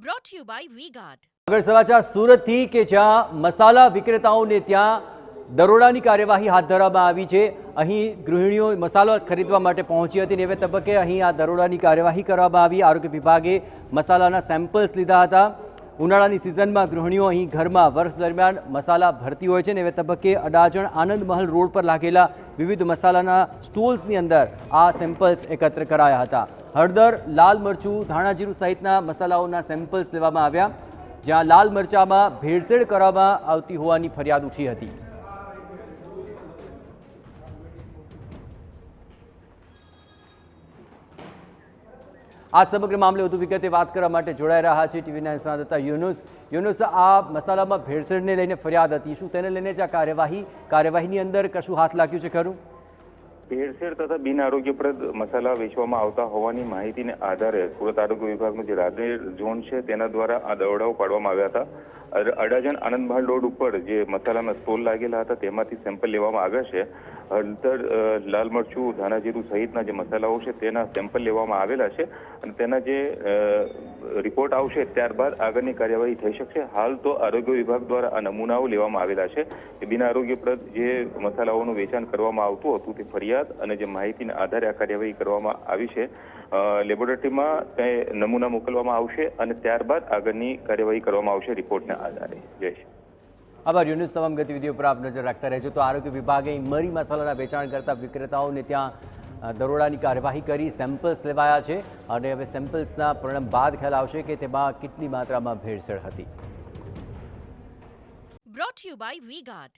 brought to you by V-Guard. આગળ સમાચાર સુરતથી કે જ્યાં મસાલા વિક્રેતાઓને ત્યાં દરોડાની કાર્યવાહી હાથ ધરવામાં આવી છે। અહીં ગૃહિણીઓ મસાલો ખરીદવા માટે પહોંચી હતી અને હવે તબક્કે અહીં આ દરોડાની કાર્યવાહી કરવામાં આવી। આરોગ્ય વિભાગે મસાલાના સેમ્પલ્સ લીધા હતા। ઉનાળાની સિઝનમાં ગૃહિણીઓ અહીં ઘરમાં વર્ષ દરમિયાન મસાલા ભરતી હોય છે ને હવે તબક્કે અડાજણ આનંદ મહલ રોડ પર લાગેલા વિવિધ મસાલાના સ્ટોલ્સની અંદર આ સેમ્પલ્સ એકત્ર કરાયા હતા। હળદર, લાલ મરચું, ધાણા જીરું સહિતના મસાલાઓના સેમ્પલ્સ લેવામાં આવ્યા, જ્યાં લાલ મરચામાં ભેળસેળ કરવામાં આવતી હોવાની ફરિયાદ ઉઠી હતી। આ સમગ્ર મામલે વધુ વિગતે વાત કરવા માટે જોડાઈ રહ્યા છે ટીવી9 સંવાદદાતા યુનુસ। આ મસાલામાં ભેળસેળને લઈને ફરિયાદ હતી, શું તેને લઈને જ આ કાર્યવાહીની અંદર કશું હાથ લાગ્યું છે ખરું? ભેળસેળ તથા બિન આરોગ્યપ્રદ મસાલા વેચવામાં આવતા હોવાની માહિતીને આધારે સુરત આરોગ્ય વિભાગનો જે રાધેર ઝોન છે તેના દ્વારા આ દરોડાઓ પાડવામાં આવ્યા હતા। અડાજણ આનંદ મહલ રોડ ઉપર જે મસાલાના સ્ટોલ લાગેલા હતા તેમાંથી સેમ્પલ લેવામાં આવ્યા છે। હળદર, લાલ મરચું, ધાણા જીરું સહિતના જે મસાલાઓ છે તેના સેમ્પલ લેવામાં આવેલા છે અને તેના જે રિપોર્ટ આવશે ત્યારબાદ આગળની કાર્યવાહી થઈ શકશે। હાલ તો આરોગ્ય વિભાગ દ્વારા આ નમૂનાઓ લેવામાં આવેલા છે કે બિન આરોગ્યપ્રદ જે મસાલાઓનું વેચાણ કરવામાં આવતું હતું તે ફરિયાદ અને જે માહિતીના આધારે આ કાર્યવાહી કરવામાં આવી છે। લેબોરેટરીમાં તે નમૂના મોકલવામાં આવશે અને ત્યારબાદ આગળની કાર્યવાહી કરવામાં આવશે રિપોર્ટના આધારે। જય શ્રી આભાર યુનુસ। તમામ ગતિવિધિઓ પર આપ નજર રાખતા રહેજો। તો આરોગ્ય વિભાગે મરી મસાલાના વેચાણ કરતા વિક્રેતાઓને ત્યાં દરોડાની કાર્યવાહી કરી સેમ્પલ્સ લેવાયા છે અને હવે સેમ્પલ્સના પરિણામ બાદ ખ્યાલ આવશે કે તેમાં કેટલી માત્રામાં ભેળસેળ હતી। Brought to you by V-Guard.